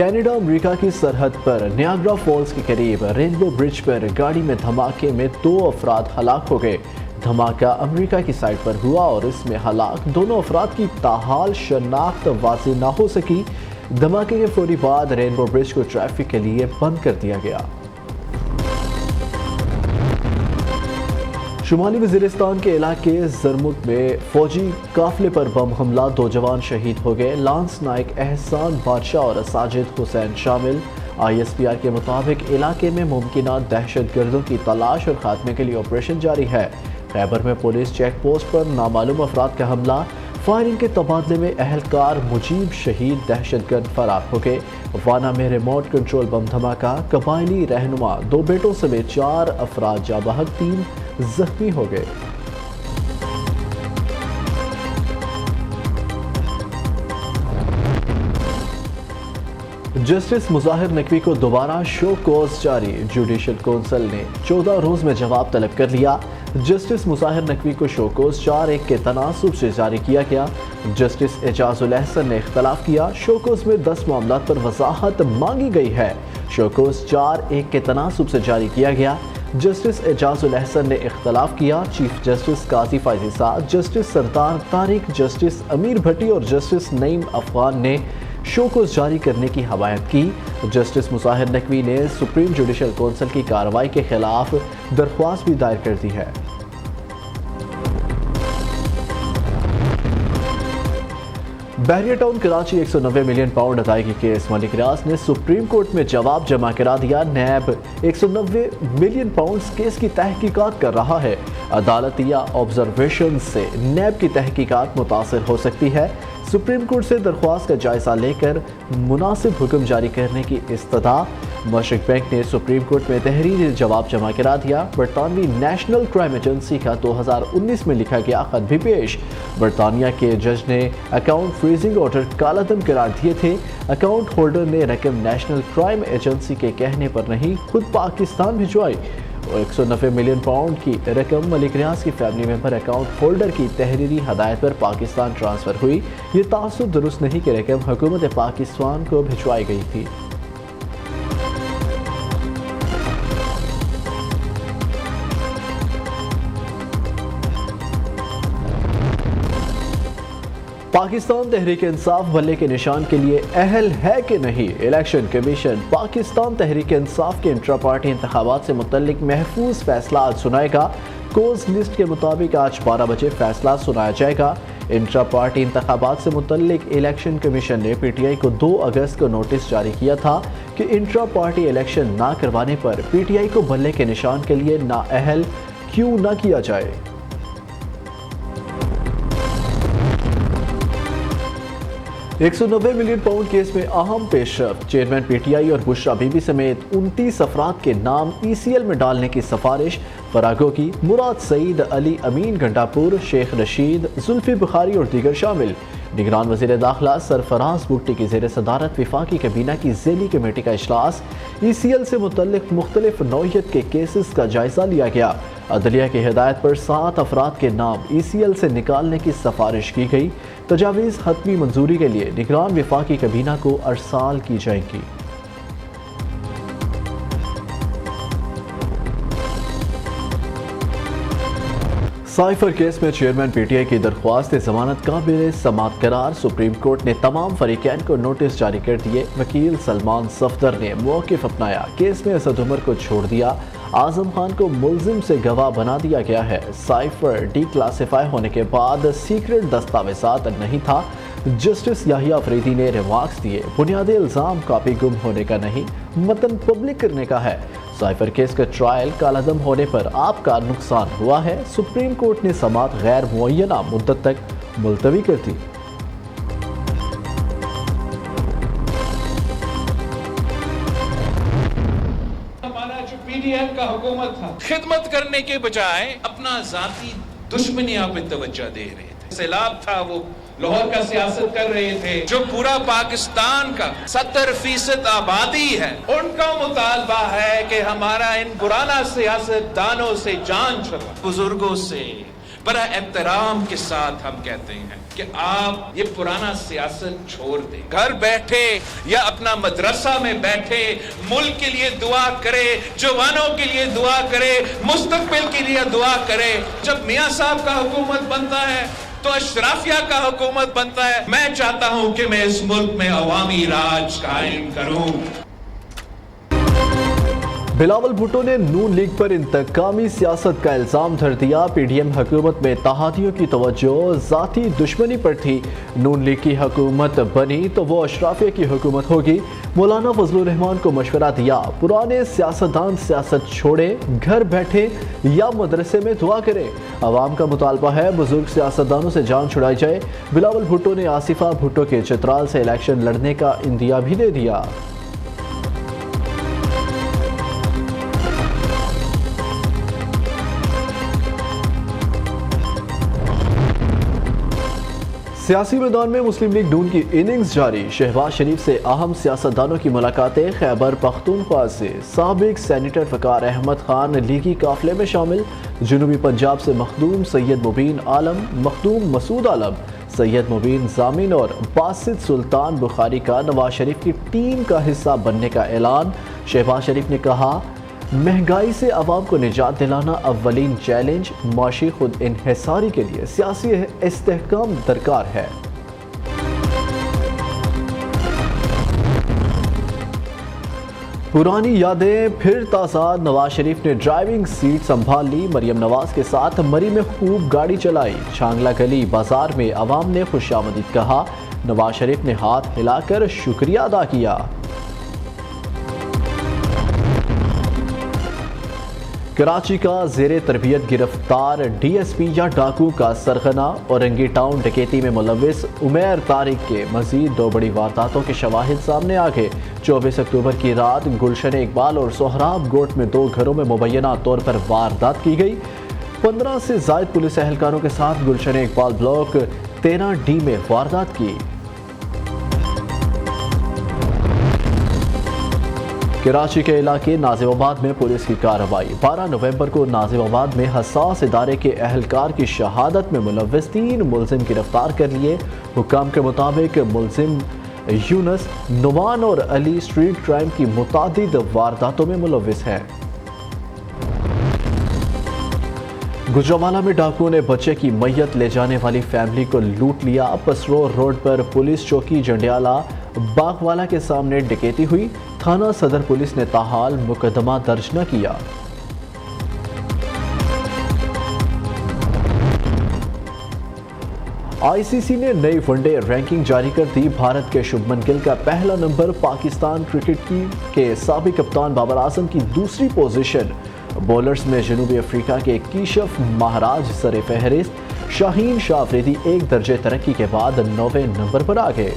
Canada امریکہ کی سرحد پر Niagara falls کے قریب رینبو برج پر گاڑی میں دھماکے میں 2 افراد ہلاک ہو گئے۔ دھماکہ امریکہ کی سائٹ پر ہوا اور اس میں ہلاک دونوں افراد کی تاحال شناخت واضح نہ ہو سکی۔ دھماکے کے فوری بعد رینبو برج کو ٹریفک کے لیے بند کر دیا گیا۔ شمالی وزیرستان کے علاقے زرمت میں فوجی قافلے پر بم حملہ، 2 جوان شہید ہو گئے۔ لانس نائک احسان بادشاہ اور ساجد حسین شامل۔ ISPR کے مطابق علاقے میں ممکنہ دہشت گردوں کی تلاش اور خاتمے کے لیے آپریشن جاری ہے۔ خیبر میں پولیس چیک پوسٹ پر نامعلوم افراد کا حملہ، فائرنگ کے تبادلے میں اہلکار مجیب شہید، دہشت گرد فرار ہو گئے۔ وانا میں ریموٹ کنٹرول بم دھماکہ، قبائلی رہنما 2 بیٹوں سمیت 4 افراد جاں بحق، 3 زخمی ہو گئے۔ جسٹس مظاہر نقوی کو دوبارہ شو کوز جاری، جوڈیشل کونسل نے 14 روز میں جواب طلب کر لیا۔ جسٹس مظاہر نقوی کو شو کوز 4-1 کے تناسب سے جاری کیا گیا۔ جسٹس اعجاز الاحسن نے اختلاف کیا۔ شو کوز میں 10 معاملات پر وضاحت مانگی گئی ہے۔ شو کوز 4-1 کے تناسب سے جاری کیا گیا۔ جسٹس اعجاز الاحسن نے اختلاف کیا۔ چیف جسٹس قاضی فائزی سعد، جسٹس سردار طارق، جسٹس امیر بھٹی اور جسٹس نعیم افغان نے شو کوز جاری کرنے کی حمایت کی۔ جسٹس مظاہر نقوی نے سپریم جوڈیشل کونسل کی کارروائی کے خلاف درخواست بھی دائر کر دی ہے۔ بحریہ ٹاؤن کراچی 190 ملین پاؤنڈ ادائیگی کیس، ملک ریاض نے سپریم کورٹ میں جواب جمع کرا دیا۔ نیب 190 ملین پاؤنڈز کیس کی تحقیقات کر رہا ہے۔ عدالتی آبزرویشن سے نیب کی تحقیقات متاثر ہو سکتی ہے۔ سپریم کورٹ سے درخواست کا جائزہ لے کر مناسب حکم جاری کرنے کی استدعا۔ مشرق بینک نے سپریم کورٹ میں تحریری جواب جمع کرا دیا۔ برطانوی نیشنل کرائم ایجنسی کا 2019 میں لکھا گیا خط بھی پیش۔ برطانیہ کے جج نے اکاؤنٹ فریزنگ آرڈر کالعدم قرار دیے تھے۔ اکاؤنٹ ہولڈر نے رقم نیشنل کرائم ایجنسی کے کہنے پر نہیں، خود پاکستان بھجوائی۔ 190 ملین پاؤنڈ کی رقم ملک ریاض کی فیملی ممبر اکاؤنٹ ہولڈر کی تحریری ہدایت پر پاکستان ٹرانسفر ہوئی۔ یہ تعصب درست نہیں کہ رقم حکومت پاکستان کو بھجوائی گئی تھی۔ پاکستان تحریک انصاف بلے کے نشان کے لیے اہل ہے کہ نہیں؟ الیکشن کمیشن پاکستان تحریک انصاف کے انٹرا پارٹی انتخابات سے متعلق محفوظ فیصلہ آج سنائے گا۔ کوز لسٹ کے مطابق آج 12 بجے فیصلہ سنایا جائے گا۔ انٹرا پارٹی انتخابات سے متعلق الیکشن کمیشن نے PTI کو 2 اگست کو نوٹس جاری کیا تھا کہ انٹرا پارٹی الیکشن نہ کروانے پر PTI کو بلے کے نشان کے لیے نااہل کیوں نہ کیا جائے۔ 190 ملین پاؤنڈ کیس میں اہم پیش رفت، چیئرمین PTI اور بشرا بی بی سمیت 29 افراد کے نام ECL میں ڈالنے کی سفارش۔ فراگو کی مراد سعید، علی امین گھنٹا پور، شیخ رشید، زلفی بخاری اور دیگر شامل۔ نگران وزیر داخلہ سرفراز بھٹی کی زیر صدارت وفاقی کابینہ کی ذیلی کمیٹی کا اجلاس۔ ECL سے متعلق مختلف نوعیت کے کیسز کا جائزہ لیا گیا۔ عدلیہ کی ہدایت پر 7 افراد کے نام ECL سے نکالنے کی سفارش کی گئی۔ تجاویز حتمی منظوری کے لیے نگران وفاقی کابینہ کو ارسال کی جائیں گی۔ سائفر کیس میں چیئرمین PTI کی درخواست ضمانت قابل سماعت قرار، سپریم کورٹ نے تمام فریقین کو نوٹس جاری کر دیے۔ وکیل سلمان صفدر نے موقف اپنایا، کیس میں اسد عمر کو چھوڑ دیا۔ اعظم خان کو ملزم سے گواہ بنا دیا گیا ہے۔ سائفر ڈی کلاسیفائی ہونے کے بعد سیکرٹ دستاویزات نہیں تھا۔ جسٹس یحییٰ افریدی نے ریمارکس دیے، بنیادی الزام کاپی گم ہونے کا نہیں، متن پبلک کرنے کا ہے۔ سائفر کیس کا ٹرائل کالعدم ہونے پر آپ کا نقصان ہوا ہے۔ سپریم کورٹ نے سماعت غیر معینہ مدت تک ملتوی کر دی۔ PDM کا حکومت تھا، خدمت کرنے کے بجائے اپنا ذاتی دشمنیاں پہ توجہ دے رہے تھے۔ سیلاب تھا، وہ لاہور کا سیاست کر رہے تھے۔ جو پورا پاکستان کا 70% آبادی ہے، ان کا مطالبہ ہے کہ ہمارا ان پرانا سیاست دانوں سے جان چھڑا۔ بزرگوں سے بڑا احترام کے ساتھ ہم کہتے ہیں کہ کہ آپ یہ پرانا سیاست چھوڑ دیں, گھر بیٹھے یا اپنا مدرسہ میں بیٹھے ملک کے لیے دعا کرے, جوانوں کے لیے دعا کرے, مستقبل کے لیے دعا کرے. جب میاں صاحب کا حکومت بنتا ہے تو اشرافیہ کا حکومت بنتا ہے. میں چاہتا ہوں کہ میں اس ملک میں عوامی راج قائم کروں. بلاول بھٹو نے نون لیگ پر انتقامی سیاست کا الزام دھر دیا. پی ڈی ایم حکومت میں اتحادیوں کی توجہ ذاتی دشمنی پر تھی. نون لیگ کی حکومت بنی تو وہ اشرافیہ کی حکومت ہوگی. مولانا فضل الرحمان کو مشورہ دیا, پرانے سیاستدان سیاست چھوڑے, گھر بیٹھے یا مدرسے میں دعا کریں. عوام کا مطالبہ ہے بزرگ سیاستدانوں سے جان چھڑائی جائے. بلاول بھٹو نے آصفہ بھٹو کے چترال سے الیکشن لڑنے کا عندیہ بھی دے دیا. سیاسی میدان میں مسلم لیگ نون کی اننگز جاری. شہباز شریف سے اہم سیاستدانوں کی ملاقاتیں. خیبر پختونخوا سے سابق سینیٹر وقار احمد خان لیگی قافلے میں شامل. جنوبی پنجاب سے مخدوم سید مبین عالم, مخدوم مسعود عالم, سید مبین ضامن اور باسط سلطان بخاری کا نواز شریف کی ٹیم کا حصہ بننے کا اعلان. شہباز شریف نے کہا, مہنگائی سے عوام کو نجات دلانا اولین چیلنج. معاشی خود انحصاری کے لیے سیاسی استحکام درکار ہے. پرانی یادیں پھر تازہ. نواز شریف نے ڈرائیونگ سیٹ سنبھال لی. مریم نواز کے ساتھ مری میں خوب گاڑی چلائی. چھانگلہ گلی بازار میں عوام نے خوش آمدید کہا. نواز شریف نے ہاتھ ہلا کر شکریہ ادا کیا. کراچی کا زیر تربیت گرفتار ڈی ایس پی یا ڈاکو کا سرغنہ. اورنگی ٹاؤن ڈکیتی میں ملوث عمیر طارق کے مزید 2 بڑی وارداتوں کے شواہد سامنے آ گئے. 24 اکتوبر کی رات گلشن اقبال اور سہراب گوٹ میں 2 گھروں میں مبینہ طور پر واردات کی گئی. 15 سے زائد پولیس اہلکاروں کے ساتھ گلشن اقبال بلاک 13 ڈی میں واردات کی. کراچی کے علاقے ناظم آباد میں پولیس کی کارروائی. 12 نومبر کو ناظم آباد میں حساس ادارے کے اہلکار کی شہادت میں ملوث 3 ملزم گرفتار کر لیے. حکام کے مطابق ملزم یونس, نعمان اور علی اسٹریٹ کرائم کی متعدد وارداتوں میں ملوث ہیں. گجرانوالہ میں ڈاکوؤں نے بچے کی میت لے جانے والی فیملی کو لوٹ لیا. پسرو روڈ پر پولیس چوکی جنڈیالہ باغوالا کے سامنے ڈکیتی ہوئی. تھانہ صدر پولیس نے تاحال مقدمہ درج نہ کیا. آئی سی سی نے نئی ون ڈے رینکنگ جاری کر دی. بھارت کے شبھمن گل کا پہلا نمبر, پاکستان کرکٹ کے سابق کپتان بابر اعظم کی دوسری پوزیشن. بولرز میں جنوبی افریقہ کے کیشف مہاراج سر فہرست. شاہین شاہ افریدی 1 درجے ترقی کے بعد 9ویں نمبر پر آ گئے.